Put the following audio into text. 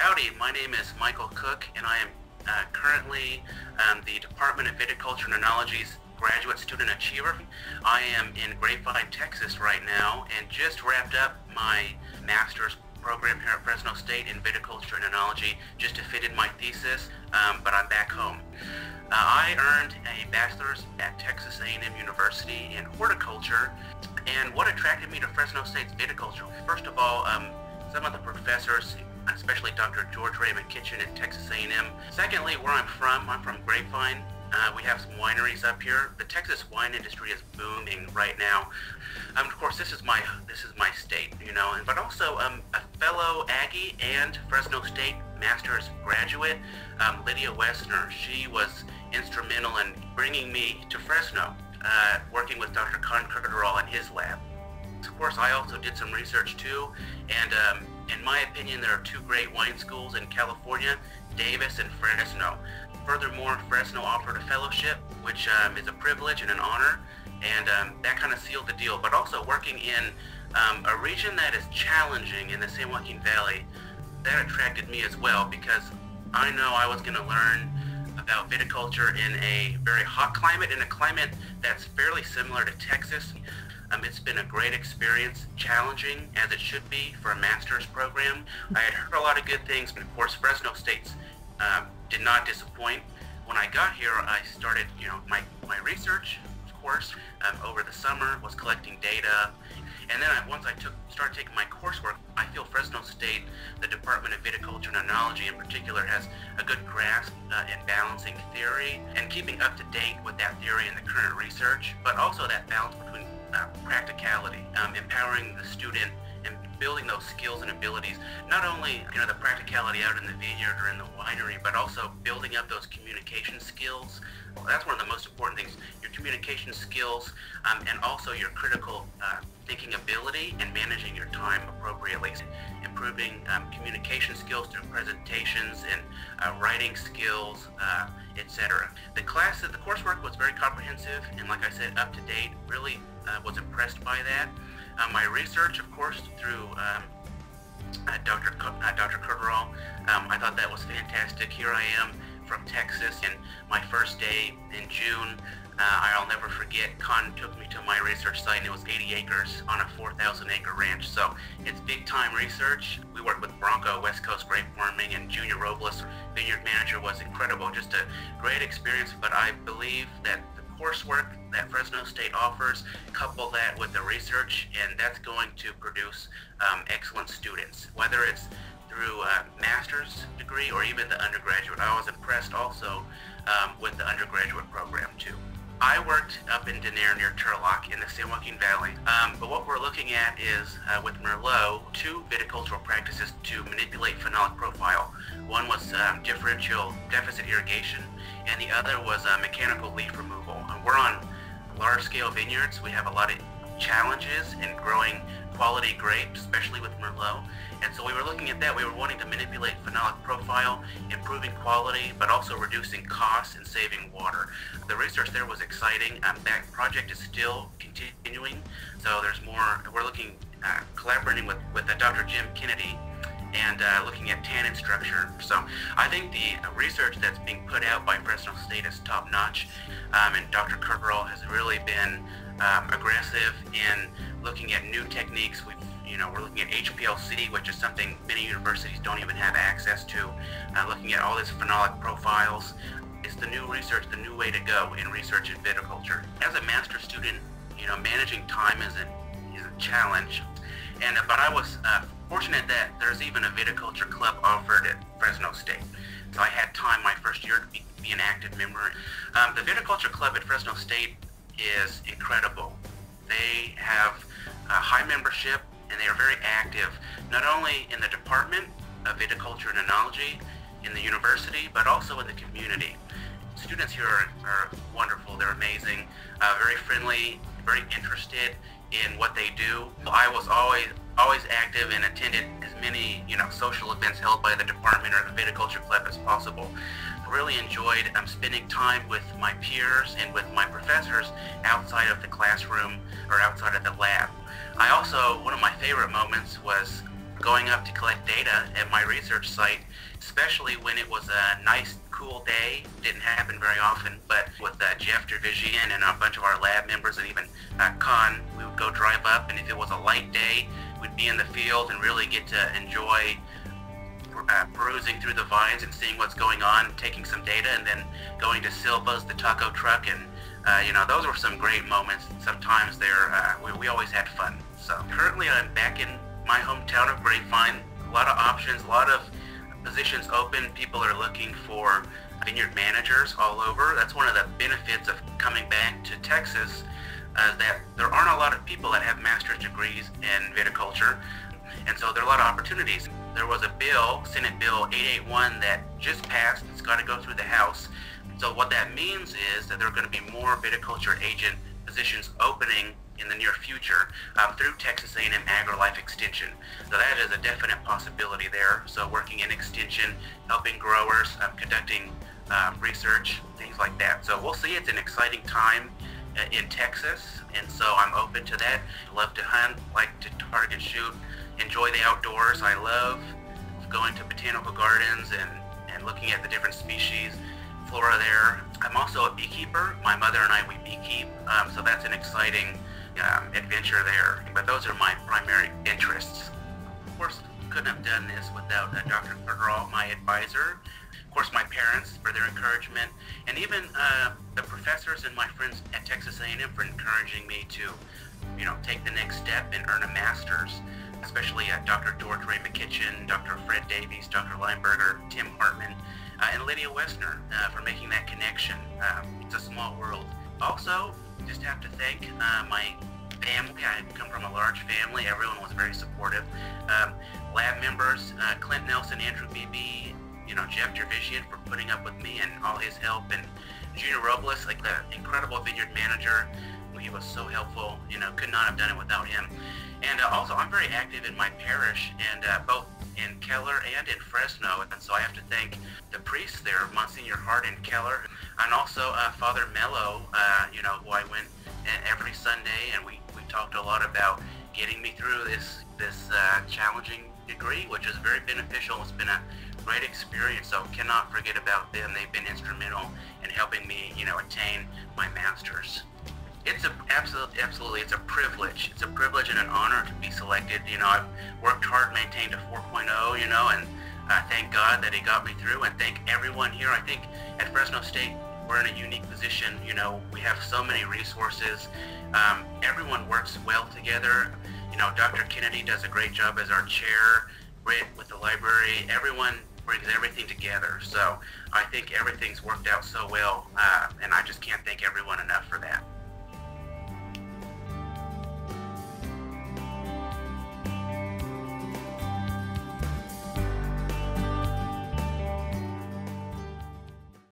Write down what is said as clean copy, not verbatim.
Howdy, my name is Michael Cook, and I am currently the Department of Viticulture and Enology's Graduate Student Achiever. I am in Grapevine, Texas right now, and just wrapped up my master's program here at Fresno State in Viticulture and Enology. Just defended my thesis, but I'm back home. I earned a bachelor's at Texas A&M University in horticulture, and what attracted me to Fresno State's viticulture? First of all, some of the professors, especially Dr. George Raymond Kitchen at Texas A&M. Secondly, where I'm from Grapevine. We have some wineries up here. The Texas wine industry is booming right now. Of course, this is my state, but also a fellow Aggie and Fresno State master's graduate, Lydia Wessner. She was instrumental in bringing me to Fresno, working with Dr. Con Curderall in his lab. Of course, I also did some research too, and in my opinion, there are two great wine schools in California, Davis and Fresno. Furthermore, Fresno offered a fellowship, which is a privilege and an honor, and that kind of sealed the deal. But also working in a region that is challenging in the San Joaquin Valley, that attracted me as well, because I know I was going to learn about viticulture in a very hot climate, in a climate that's fairly similar to Texas. It's been a great experience, challenging as it should be for a master's program. I had heard a lot of good things, but of course Fresno State did not disappoint. When I got here, I started, my research, of course, over the summer, was collecting data. And then once I started taking my coursework, I feel Fresno State, the Department of Viticulture and Enology in particular, has a good grasp in balancing theory and keeping up to date with that theory and the current research, but also that balance between practicality, empowering the student and building those skills and abilities, not only the practicality out in the vineyard or in the winery, but also building up those communication skills. Well, that's one of the most important things, your communication skills, and also your critical thinking ability and managing your time appropriately. Improving communication skills through presentations and writing skills, etc. The coursework was very comprehensive and, like I said, up to date. Really was impressed by that. My research, of course, through Dr. Curderall, I thought that was fantastic. Here I am from Texas, and my first day in June, I'll never forget, Con took me to my research site, and it was 80 acres on a 4,000 acre ranch. So it's big time research. We worked with Bronco, West Coast Grape Farming, and Junior Robles, vineyard manager, was incredible. Just a great experience, but I believe that the coursework that Fresno State offers, couple that with the research, and that's going to produce excellent students, whether it's through a master's degree or even the undergraduate. I was impressed also with the undergraduate program too. I worked up in Denair near Turlock in the San Joaquin Valley, but what we're looking at is, with Merlot, two viticultural practices to manipulate phenolic profile. One was differential deficit irrigation, and the other was mechanical leaf removal. We're on large-scale vineyards. We have a lot of challenges in growing quality grapes, especially with Merlot. And so we were looking at that. We were wanting to manipulate phenolic profile, improving quality, but also reducing costs and saving water. The research there was exciting. That project is still continuing. So there's more. We're looking, collaborating with Dr. Jim Kennedy, and looking at tannin structure. So I think the research that's being put out by Fresno State is top notch, and Dr. Curderall has really been aggressive in looking at new techniques. We're looking at HPLC, which is something many universities don't even have access to. Looking at all these phenolic profiles. It's the new research, the new way to go in research in viticulture. As a master's student, managing time is a challenge, but I was fortunate that there's even a viticulture club offered at Fresno State. So I had time my first year to be an active member. The viticulture club at Fresno State is incredible. They have a high membership, and they are very active, not only in the Department of Viticulture and Enology in the university, but also in the community. Students here are wonderful. They're amazing, very friendly, very interested in what they do. I was always active and attended as many social events held by the department or the viticulture club as possible. I really enjoyed spending time with my peers and with my professors outside of the classroom or outside of the lab. One of my favorite moments was going up to collect data at my research site, especially when it was a nice, cool day. Didn't happen very often, but with Jeff Dervigian and a bunch of our lab members and even Con, we would go drive up, and if it was a light day, we'd be in the field and really get to enjoy perusing through the vines and seeing what's going on, taking some data, and then going to Silva's, the taco truck, and those were some great moments. Sometimes we always had fun. So currently I'm back in my hometown of Grapevine. A lot of options, a lot of positions open. People are looking for vineyard managers all over. That's one of the benefits of coming back to Texas, that there aren't a lot of people that have master's degrees in viticulture, and so there are a lot of opportunities. There was a bill, Senate Bill 881, that just passed. It's got to go through the House. So what that means is that there are going to be more viticulture agent positions opening in the near future through Texas A&M AgriLife Extension. So that is a definite possibility there. So working in extension, helping growers, conducting research, things like that. So we'll see. It's an exciting time in Texas, and so I'm open to that. Love to hunt, like to target shoot, enjoy the outdoors. I love going to botanical gardens and looking at the different species, flora there. I'm also a beekeeper. My mother and I, we beekeep, so that's an exciting adventure there. But those are my primary interests. Of course, couldn't have done this without Dr. Bergerall, my advisor. Of course, my parents for their encouragement, and even the professors and my friends at Texas A&M for encouraging me to, take the next step and earn a master's. Especially Dr. George Ray McKitchen, Dr. Fred Davies, Dr. Lineberger, Tim Hartman, and Lydia Wessner for making that connection. It's a small world. Also, just have to thank my family. I come from a large family. Everyone was very supportive. Lab members, Clint Nelson, Andrew Beebe, Jeff Dervigian for putting up with me and all his help, and Junior Robles, like the incredible vineyard manager. He was so helpful. Could not have done it without him. And also, I'm very active in my parish, and both in Keller and in Fresno. And so I have to thank the priests there, Monsignor Hart in Keller, and also Father Mello, who I went every Sunday, and we talked a lot about getting me through this challenging degree, which is very beneficial. It's been a great experience, so cannot forget about them. They've been instrumental in helping me, attain my master's. It's absolutely, it's a privilege. It's a privilege and an honor to be selected. I've worked hard, maintained a 4.0, and thank God that he got me through, and thank everyone here. I think at Fresno State, we're in a unique position. We have so many resources. Everyone works well together. Dr. Kennedy does a great job as our chair. Britt with the library. Everyone brings everything together. So I think everything's worked out so well, and I just can't thank everyone enough for that.